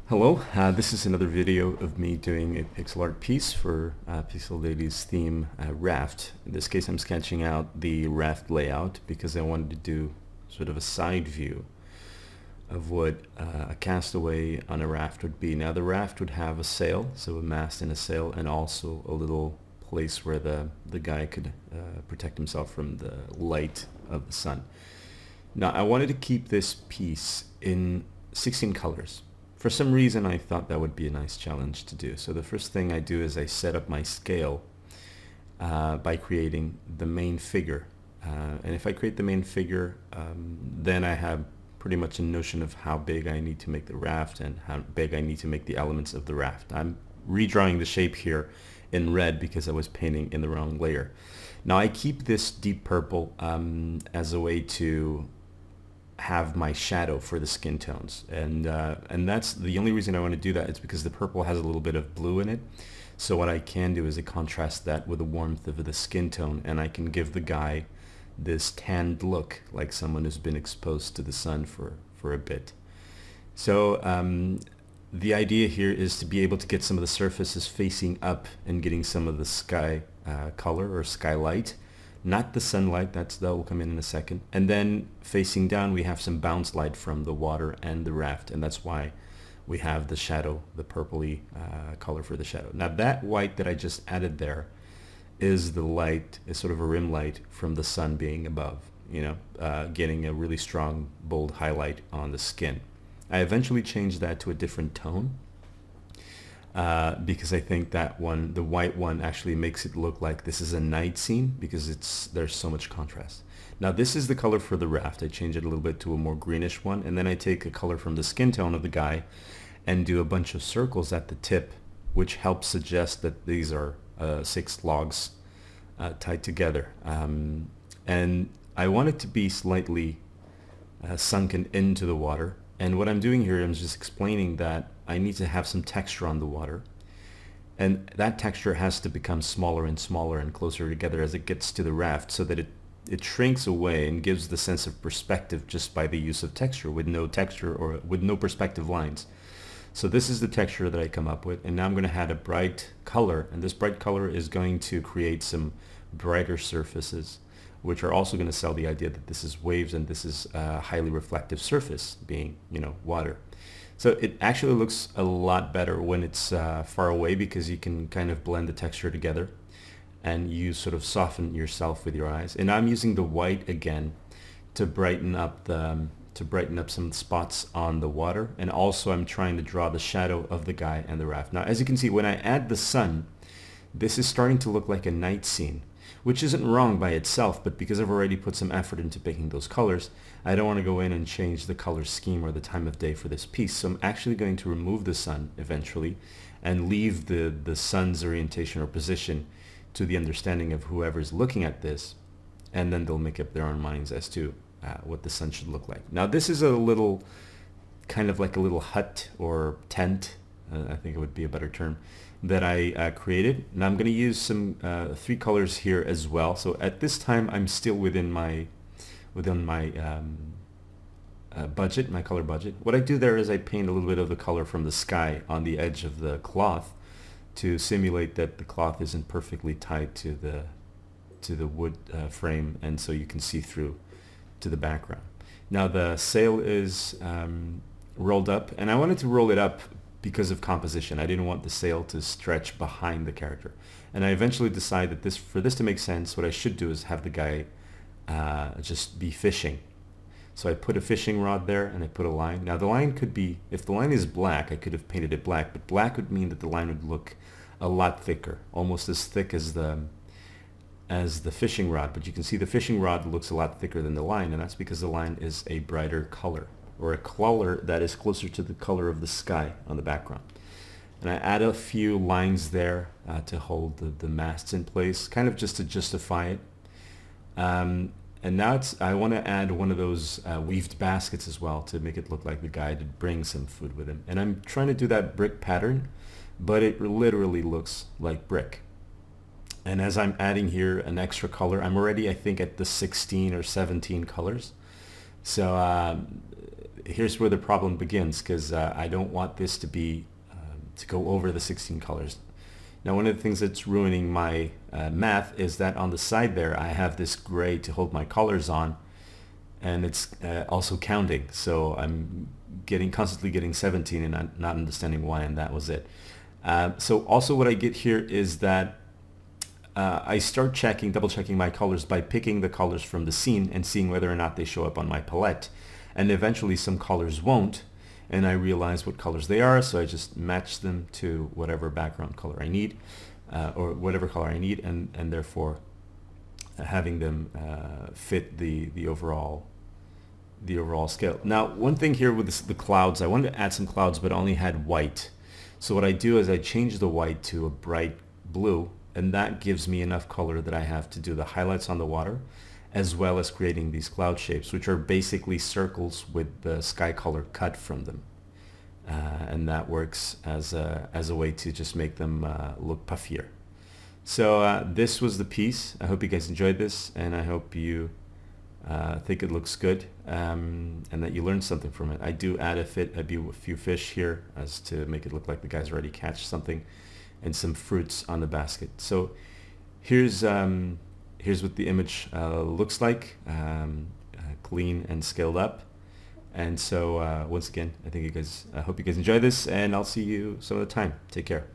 Hello, this is another video of me doing a pixel art piece for Pixel Daily's theme Raft. In this case I'm sketching out the raft layout because I wanted to do sort of a side view of what a castaway on a raft would be. Now the raft would have a sail, so a mast and a sail, and also a little place where the guy could protect himself from the light of the sun. Now I wanted to keep this piece in 16 colors. For some reason I thought that would be a nice challenge to do. So the first thing I do is I set up my scale by creating the main figure. And if I create the main figure, then I have pretty much a notion of how big I need to make the raft and how big I need to make the elements of the raft. I'm redrawing the shape here in red because I was painting in the wrong layer. Now I keep this deep purple as a way to have my shadow for the skin tones, and that's the only reason I want to do that. It's because the purple has a little bit of blue in it, so what I can do is I contrast that with the warmth of the skin tone, and I can give the guy this tanned look like someone who's been exposed to the sun for a bit. So the idea here is to be able to get some of the surfaces facing up and getting some of the sky color or skylight, not the sunlight, that will come in a second. And then facing down we have some bounce light from the water and the raft, and that's why we have the shadow, the purpley color for the shadow. Now that white that I just added there is the light, is sort of a rim light from the sun being above, getting a really strong, bold highlight on the skin. I eventually changed that to a different tone because I think that one, the white one, actually makes it look like this is a night scene because there's so much contrast. Now this is the color for the raft. I change it a little bit to a more greenish one, and then I take a color from the skin tone of the guy and do a bunch of circles at the tip, which helps suggest that these are 6 logs tied together. And I want it to be slightly sunken into the water. And what I'm doing here, I'm just explaining that I need to have some texture on the water, and that texture has to become smaller and smaller and closer together as it gets to the raft, so that it shrinks away and gives the sense of perspective just by the use of texture with no texture or with no perspective lines. So this is the texture that I come up with, and now I'm going to add a bright color, and this bright color is going to create some brighter surfaces, which are also going to sell the idea that this is waves and this is a highly reflective surface, being, water. So it actually looks a lot better when it's far away, because you can kind of blend the texture together and you sort of soften yourself with your eyes. And I'm using the white again to brighten up some spots on the water, and also I'm trying to draw the shadow of the guy and the raft. Now as you can see, when I add the sun, this is starting to look like a night scene, which isn't wrong by itself, but because I've already put some effort into picking those colors, I don't want to go in and change the color scheme or the time of day for this piece. So I'm actually going to remove the sun eventually and leave the sun's orientation or position to the understanding of whoever's looking at this, and then they'll make up their own minds as to what the sun should look like. Now this is a little, kind of like a little hut or tent, I think it would be a better term, that I created. Now I'm going to use some 3 colors here as well. So at this time I'm still within my budget, my color budget. What I do there is I paint a little bit of the color from the sky on the edge of the cloth to simulate that the cloth isn't perfectly tied to the wood frame, and so you can see through to the background. Now the sail is rolled up, and I wanted to roll it up because of composition. I didn't want the sail to stretch behind the character, and I eventually decided that for this to make sense, what I should do is have the guy just be fishing. So I put a fishing rod there and I put a line. Now the line could be, if the line is black, I could have painted it black, but black would mean that the line would look a lot thicker, almost as thick as the fishing rod. But you can see the fishing rod looks a lot thicker than the line, and that's because the line is a brighter color, or a color that is closer to the color of the sky on the background. And I add a few lines there to hold the masts in place, kind of just to justify it. And now I want to add one of those weaved baskets as well to make it look like the guy did bring some food with him. And I'm trying to do that brick pattern, but it literally looks like brick. And as I'm adding here an extra color, I'm already, I think, at the 16 or 17 colors. So here's where the problem begins, because I don't want this to be to go over the 16 colors. Now, one of the things that's ruining my math is that on the side there I have this gray to hold my colors on, and it's also counting, so I'm constantly getting 17 and not understanding why, and that was it. So also what I get here is that I start double checking my colors by picking the colors from the scene and seeing whether or not they show up on my palette. And eventually some colors won't, and I realize what colors they are, so I just match them to whatever background color I need, or whatever color I need, and therefore having them fit the overall scale. Now, one thing here with the clouds, I wanted to add some clouds, but I only had white. So what I do is I change the white to a bright blue, and that gives me enough color that I have to do the highlights on the water, as well as creating these cloud shapes, which are basically circles with the sky color cut from them. And that works as a way to just make them look puffier. So this was the piece. I hope you guys enjoyed this, and I hope you think it looks good, and that you learned something from it. I do add a few fish here as to make it look like the guys already catch something, and some fruits on the basket. So here's what the image looks like, clean and scaled up. And so once again, I hope you guys enjoy this, and I'll see you some other time. Take care.